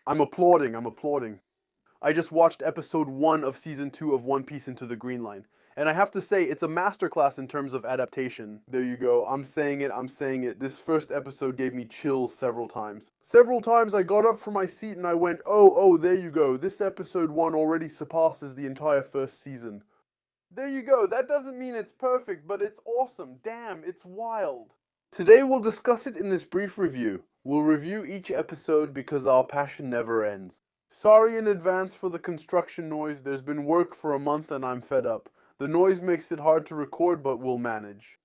I'm applauding, I'm applauding. I just watched episode 1 of season 2 of One Piece Into the Green Line. And I have to say, it's a masterclass in terms of adaptation. There you go. I'm saying it, I'm saying it. This first episode gave me chills several times. Several times I got up from my seat and I went, oh, there you go. This episode 1 already surpasses the entire first season. There you go. That doesn't mean it's perfect, but it's awesome. Damn, it's wild. Today we'll discuss it in this brief review. We'll review each episode because our passion never ends. Sorry in advance for the construction noise. There's been work for a month and I'm fed up. The noise makes it hard to record, but we'll manage.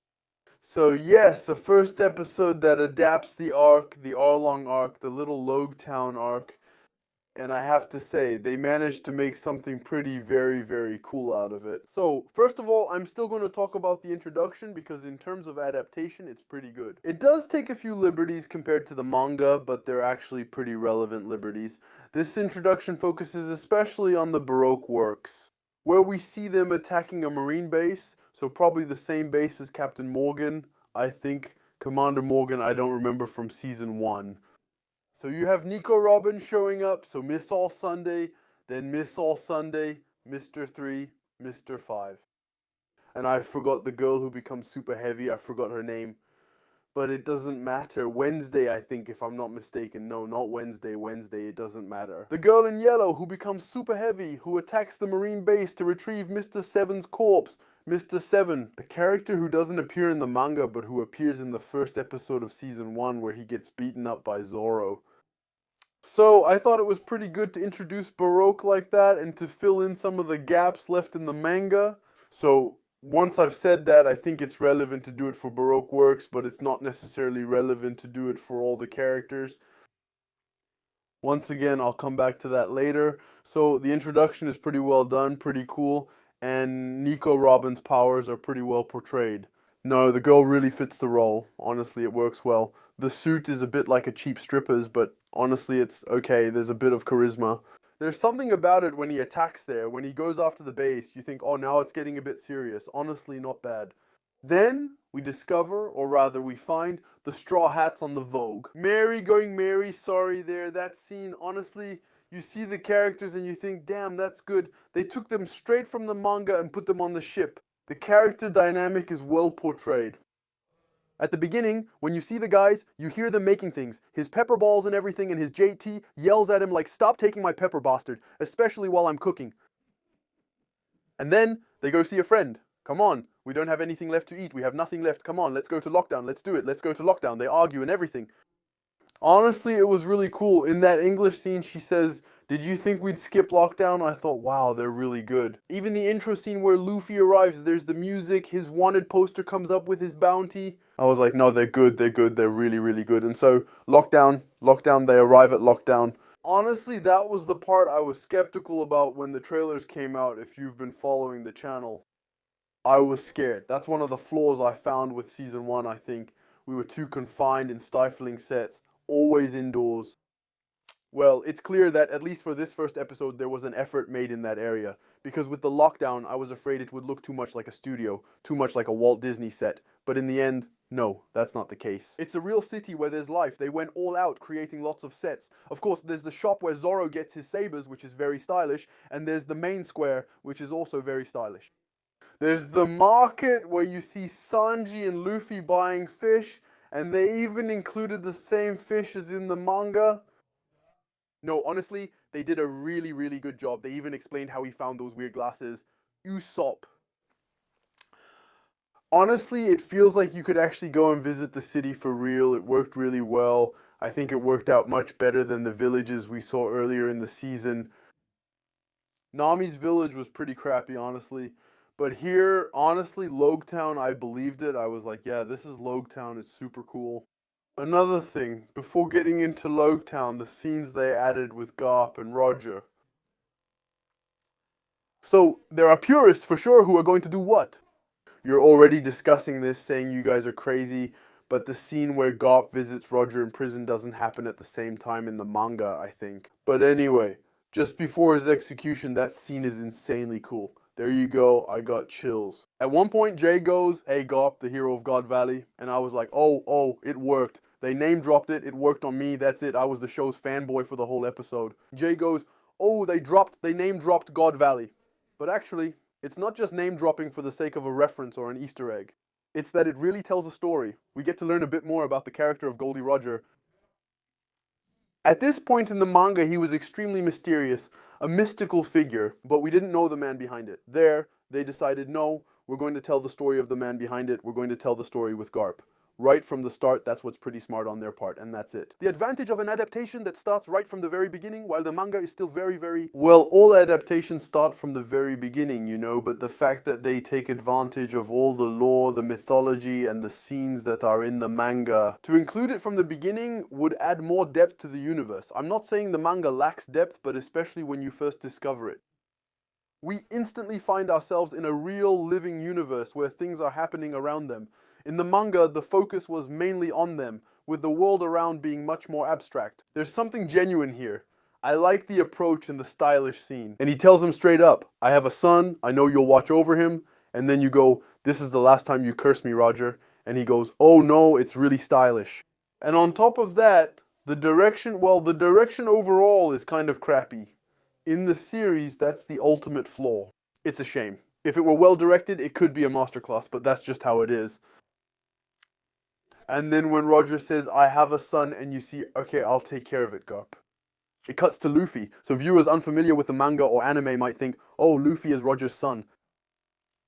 So yes, the first episode that adapts the arc, the Arlong arc, the little Loguetown arc. And I have to say, they managed to make something pretty very cool out of it. So, first of all, I'm still going to talk about the introduction because in terms of adaptation, it's pretty good. It does take a few liberties compared to the manga, but they're actually pretty relevant liberties. This introduction focuses especially on the Baroque works, where we see them attacking a marine base, so probably the same base as Captain Morgan, I think. Commander Morgan, I don't remember from season 1. So you have Nico Robin showing up, so Miss All Sunday, then Miss All Sunday, Mr. 3, Mr. 5. And I forgot the girl who becomes super heavy, I forgot her name. But it doesn't matter. Wednesday, I think, if I'm not mistaken. No, not Wednesday, it doesn't matter. The girl in yellow who becomes super heavy, who attacks the marine base to retrieve Mr. 7's corpse. Mr. 7, a character who doesn't appear in the manga, but who appears in the first episode of season 1 where he gets beaten up by Zoro. So I thought it was pretty good to introduce Baroque like that and to fill in some of the gaps left in the manga. So once I've said that, I think it's relevant to do it for Baroque works, but it's not necessarily relevant to do it for all the characters. Once again, I'll come back to that later. So the introduction is pretty well done, pretty cool, and Nico Robin's powers are pretty well portrayed. No, the girl really fits the role. Honestly, it works well. The suit is a bit like a cheap stripper's, but honestly, it's okay. There's a bit of charisma. There's something about it when he attacks there. When he goes after the base, you think, oh, now it's getting a bit serious. Honestly, not bad. Then we discover, or rather we find, the Straw Hats on the Vogue. Mary going Mary, sorry there. That scene, honestly, you see the characters and you think, damn, that's good. They took them straight from the manga and put them on the ship. The character dynamic is well portrayed. At the beginning, when you see the guys, you hear them making things. His pepper balls and everything, and his JT yells at him like, stop taking my pepper, bastard, especially while I'm cooking. And then they go see a friend. Come on, we don't have anything left to eat. We have nothing left. Come on, let's go to lockdown. Let's do it. Let's go to lockdown. They argue and everything. Honestly, it was really cool. In that English scene, she says, did you think we'd skip lockdown? I thought, wow, they're really good. Even the intro scene where Luffy arrives, there's the music, his wanted poster comes up with his bounty. I was like, no, they're good, they're really good. And so, lockdown, they arrive at lockdown. Honestly, that was the part I was skeptical about when the trailers came out, if you've been following the channel. I was scared. That's one of the flaws I found with season 1, I think. We were too confined in stifling sets. Always indoors. Well, it's clear that, at least for this first episode, there was an effort made in that area. Because with the lockdown, I was afraid it would look too much like a studio, too much like a Walt Disney set. But in the end, no, that's not the case. It's a real city where there's life. They went all out, creating lots of sets. Of course, there's the shop where Zoro gets his sabers, which is very stylish, and there's the main square, which is also very stylish. There's the market where you see Sanji and Luffy buying fish, and they even included the same fish as in the manga. No, honestly, they did a really good job. They even explained how he found those weird glasses. Usopp. Honestly, it feels like you could actually go and visit the city for real. It worked really well. I think it worked out much better than the villages we saw earlier in the season. Nami's village was pretty crappy, honestly. But here, honestly, Loguetown, I believed it. I was like, yeah, this is Loguetown. It's super cool. Another thing, before getting into Loguetown, the scenes they added with Garp and Roger. So, there are purists for sure who are going to do what? You're already discussing this, saying you guys are crazy, but the scene where Garp visits Roger in prison doesn't happen at the same time in the manga, I think. But anyway, just before his execution, that scene is insanely cool. There you go, I got chills. At one point, Jay goes, hey Garp, the hero of God Valley, and I was like, oh, it worked. They name dropped it. It worked on me. That's it. I was the show's fanboy for the whole episode. Jay goes, oh, they name dropped God Valley. But actually, it's not just name dropping for the sake of a reference or an Easter egg. It's that it really tells a story. We get to learn a bit more about the character of Goldie Roger. At this point in the manga, he was extremely mysterious, a mystical figure, but we didn't know the man behind it. There, they decided, no, we're going to tell the story of the man behind it. We're going to tell the story with Garp. Right from the start, that's what's pretty smart on their part, and that's it. The advantage of an adaptation that starts right from the very beginning, while the manga is still very... Well, all adaptations start from the very beginning, you know, but the fact that they take advantage of all the lore, the mythology, and the scenes that are in the manga, to include it from the beginning would add more depth to the universe. I'm not saying the manga lacks depth, but especially when you first discover it. We instantly find ourselves in a real living universe where things are happening around them. In the manga, the focus was mainly on them, with the world around being much more abstract. There's something genuine here. I like the approach and the stylish scene. And he tells him straight up, I have a son, I know you'll watch over him. And then you go, this is the last time you curse me, Roger. And he goes, oh no, it's really stylish. And on top of that, the direction overall is kind of crappy. In the series, that's the ultimate flaw. It's a shame. If it were well directed, it could be a masterclass, but that's just how it is. And then when Roger says, I have a son, and you see, okay, I'll take care of it, Garp. It cuts to Luffy. So viewers unfamiliar with the manga or anime might think, oh, Luffy is Roger's son.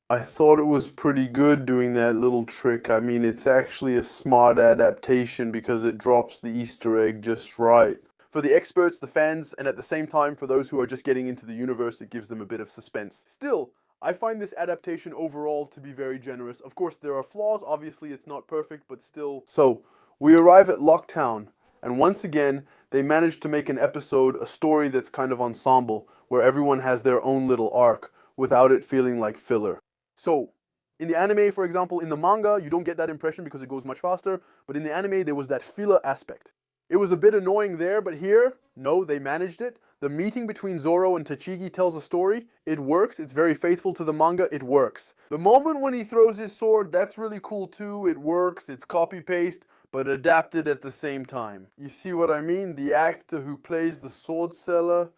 I thought it was pretty good doing that little trick. I mean, it's actually a smart adaptation because it drops the Easter egg just right. For the experts, the fans, and at the same time for those who are just getting into the universe, it gives them a bit of suspense. Still, I find this adaptation overall to be very generous. Of course, there are flaws. Obviously, it's not perfect, but still. So, we arrive at Loguetown, and once again, they managed to make an episode, a story that's kind of ensemble, where everyone has their own little arc, without it feeling like filler. So, in the anime, for example, in the manga, you don't get that impression because it goes much faster, but in the anime, there was that filler aspect. It was a bit annoying there, but here, no, they managed it. The meeting between Zoro and Tachigi tells a story. It works. It's very faithful to the manga. It works. The moment when he throws his sword, that's really cool too. It works. It's copy-paste, but adapted at the same time. You see what I mean? The actor who plays the sword seller,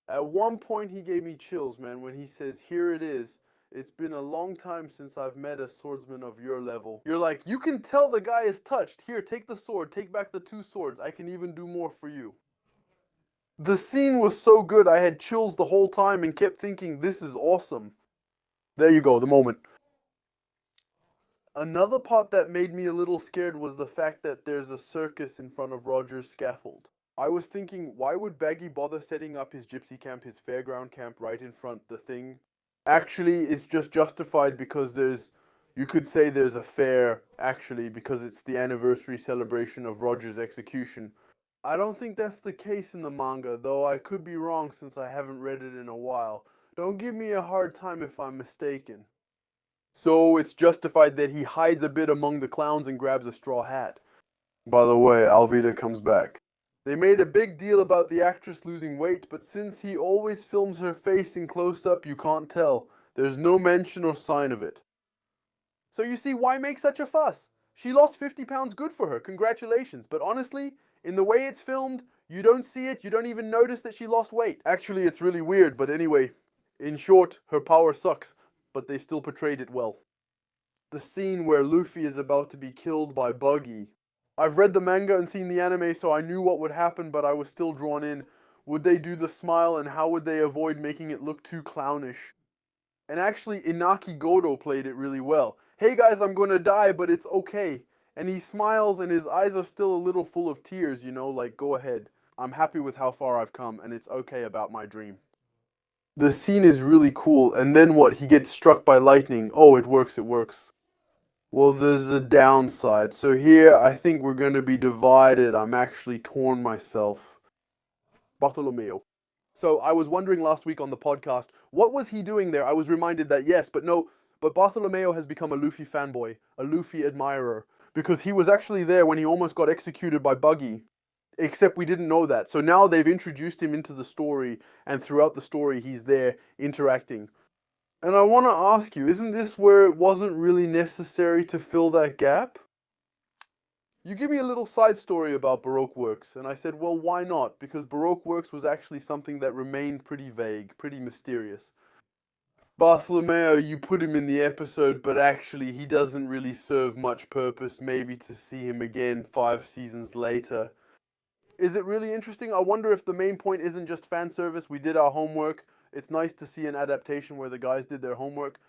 at one point he gave me chills, man, when he says, here it is. It's been a long time since I've met a swordsman of your level. You're like, you can tell the guy is touched. Here, take the sword. Take back the 2 swords. I can even do more for you. The scene was so good, I had chills the whole time and kept thinking, this is awesome. There you go, the moment. Another part that made me a little scared was the fact that there's a circus in front of Roger's scaffold. I was thinking, why would Baggy bother setting up his gypsy camp, his fairground camp, right in front the thing? Actually, it's just justified because you could say there's a fair, actually, because it's the anniversary celebration of Roger's execution. I don't think that's the case in the manga, though I could be wrong since I haven't read it in a while. Don't give me a hard time if I'm mistaken. So it's justified that he hides a bit among the clowns and grabs a straw hat. By the way, Alvida comes back. They made a big deal about the actress losing weight, but since he always films her face in close-up, you can't tell. There's no mention or sign of it. So you see, why make such a fuss? She lost 50 pounds, good for her, congratulations. But honestly, in the way it's filmed, you don't see it, you don't even notice that she lost weight. Actually, it's really weird, but anyway, in short, her power sucks, but they still portrayed it well. The scene where Luffy is about to be killed by Buggy. I've read the manga and seen the anime, so I knew what would happen, but I was still drawn in. Would they do the smile, and how would they avoid making it look too clownish? And actually, Inaki Goto played it really well. Hey guys, I'm gonna die, but it's okay. And he smiles, and his eyes are still a little full of tears, you know, like, go ahead. I'm happy with how far I've come, and it's okay about my dream. The scene is really cool, and then what? He gets struck by lightning. Oh, it works, it works. Well, there's a downside. So here, I think we're going to be divided. I'm actually torn myself. Bartholomeo. So I was wondering last week on the podcast, what was he doing there? I was reminded that yes, but no, but Bartholomeo has become a Luffy fanboy, a Luffy admirer, because he was actually there when he almost got executed by Buggy. Except we didn't know that. So now they've introduced him into the story, and throughout the story he's there interacting. And I want to ask you, isn't this where it wasn't really necessary to fill that gap? You give me a little side story about Baroque works, and I said, well, why not? Because Baroque works was actually something that remained pretty vague, pretty mysterious. Bartholomeo, you put him in the episode, but actually he doesn't really serve much purpose, maybe to see him again 5 seasons later. Is it really interesting? I wonder if the main point isn't just fan service. We did our homework. It's nice to see an adaptation where the guys did their homework.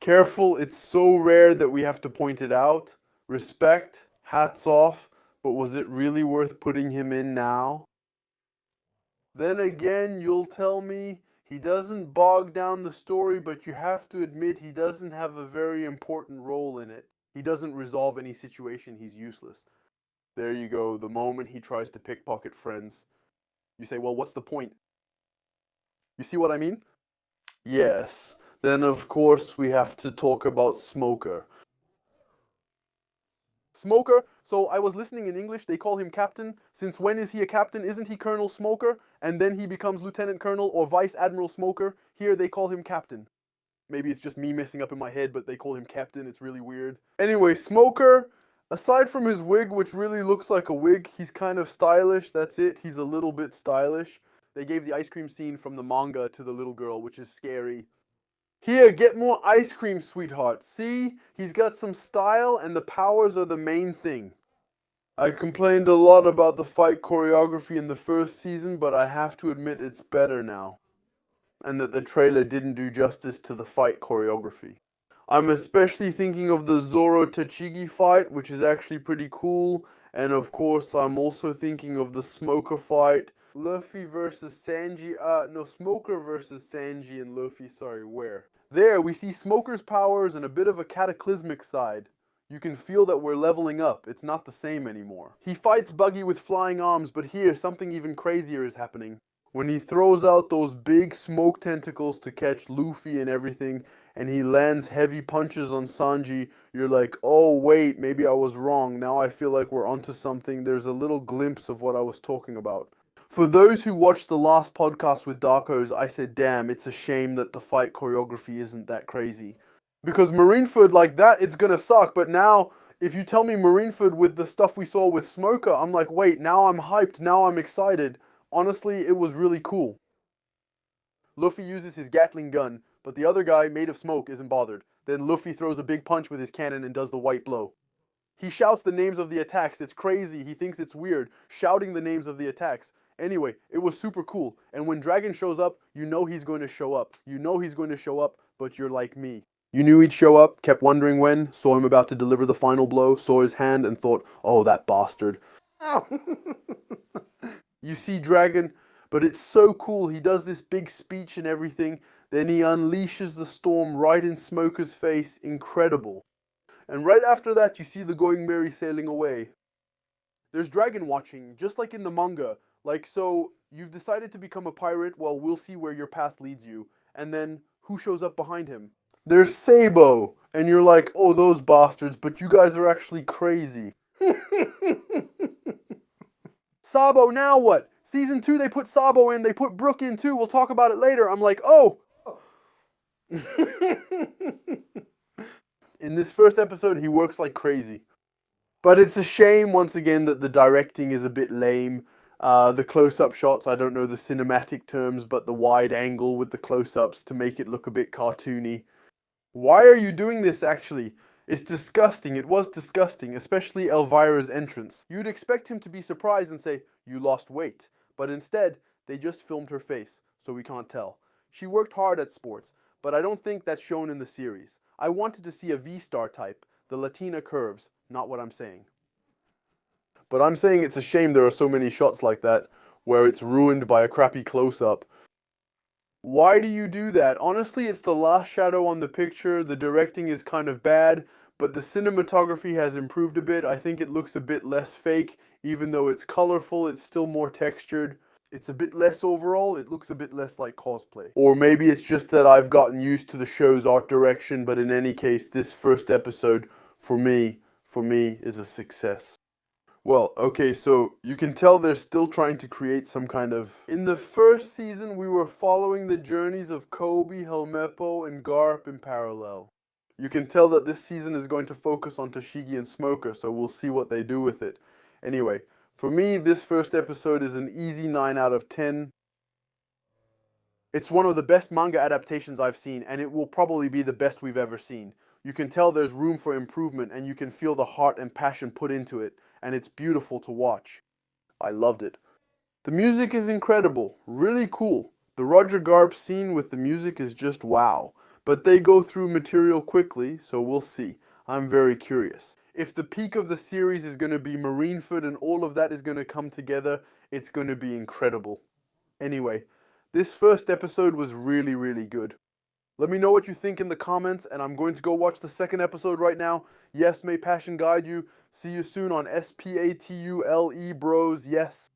Careful, it's so rare that we have to point it out. Respect, hats off, but was it really worth putting him in now? Then again, you'll tell me he doesn't bog down the story, but you have to admit he doesn't have a very important role in it. He doesn't resolve any situation, he's useless. There you go, the moment he tries to pickpocket friends. You say, well, what's the point? You see what I mean? Yes. Then, of course, we have to talk about Smoker. Smoker, so I was listening in English, they call him Captain. Since when is he a captain? Isn't he Colonel Smoker? And then he becomes Lieutenant Colonel or Vice Admiral Smoker. Here they call him Captain. Maybe it's just me messing up in my head, but they call him Captain. It's really weird. Anyway, Smoker, aside from his wig, which really looks like a wig, he's kind of stylish. That's it. He's a little bit stylish. They gave the ice cream scene from the manga to the little girl, which is scary. Here, get more ice cream, sweetheart. See? He's got some style, and the powers are the main thing. I complained a lot about the fight choreography in the first season, but I have to admit it's better now. And that the trailer didn't do justice to the fight choreography. I'm especially thinking of the Zoro Tachigi fight, which is actually pretty cool. And of course, I'm also thinking of the Smoker fight. Luffy versus Sanji, no, Smoker versus Sanji and Luffy, sorry, where? There, we see Smoker's powers and a bit of a cataclysmic side. You can feel that we're leveling up, it's not the same anymore. He fights Buggy with flying arms, but here, something even crazier is happening. When he throws out those big smoke tentacles to catch Luffy and everything, and he lands heavy punches on Sanji, you're like, oh wait, maybe I was wrong, now I feel like we're onto something, there's a little glimpse of what I was talking about. For those who watched the last podcast with Darkos, I said, damn, it's a shame that the fight choreography isn't that crazy. Because Marineford like that, it's gonna suck, but now, if you tell me Marineford with the stuff we saw with Smoker, I'm like, wait, now I'm hyped, now I'm excited. Honestly, it was really cool. Luffy uses his Gatling gun, but the other guy, made of smoke, isn't bothered. Then Luffy throws a big punch with his cannon and does the white blow. He shouts the names of the attacks, it's crazy, he thinks it's weird, shouting the names of the attacks. Anyway, it was super cool, and when Dragon shows up, you know he's going to show up. You know he's going to show up, but you're like me. You knew he'd show up, kept wondering when, saw him about to deliver the final blow, saw his hand, and thought, oh, that bastard. Ow! You see Dragon, but it's so cool, he does this big speech and everything, then he unleashes the storm right in Smoker's face, incredible. And right after that, you see the Going Merry sailing away. There's dragon watching, just like in the manga. Like, so, you've decided to become a pirate, well, we'll see where your path leads you. And then, who shows up behind him? There's Sabo! And you're like, oh, those bastards, but you guys are actually crazy. Sabo, now what? Season 2, they put Sabo in, they put Brook in too, we'll talk about it later. I'm like, oh! In this first episode, he works like crazy. But it's a shame, once again, that the directing is a bit lame. The close-up shots, I don't know the cinematic terms, but the wide angle with the close-ups to make it look a bit cartoony. Why are you doing this, actually? It's disgusting. It was disgusting, especially Elvira's entrance. You'd expect him to be surprised and say, you lost weight. But instead, they just filmed her face, so we can't tell. She worked hard at sports, but I don't think that's shown in the series. I wanted to see a V-star type, the Latina curves, not what I'm saying. But I'm saying it's a shame there are so many shots like that, where it's ruined by a crappy close-up. Why do you do that? Honestly, it's the last shadow on the picture, the directing is kind of bad, but the cinematography has improved a bit. I think it looks a bit less fake, even though it's colorful, it's still more textured. It's a bit less overall, it looks a bit less like cosplay. Or maybe it's just that I've gotten used to the show's art direction, but in any case, this first episode, for me, is a success. Well, okay, so you can tell they're still trying to create some kind of... In the first season, we were following the journeys of Kobe, Helmeppo, and Garp in parallel. You can tell that this season is going to focus on Toshigi and Smoker, so we'll see what they do with it. Anyway, for me, this first episode is an easy 9 out of 10. It's one of the best manga adaptations I've seen, and it will probably be the best we've ever seen. You can tell there's room for improvement, and you can feel the heart and passion put into it, and it's beautiful to watch. I loved it. The music is incredible, really cool. The Roger Garp scene with the music is just wow. But they go through material quickly, so we'll see. I'm very curious. If the peak of the series is going to be Marineford and all of that is going to come together, it's going to be incredible. Anyway, this first episode was really good. Let me know what you think in the comments, and I'm going to go watch the second episode right now. Yes, may passion guide you. See you soon on SPATULE Bros. Yes.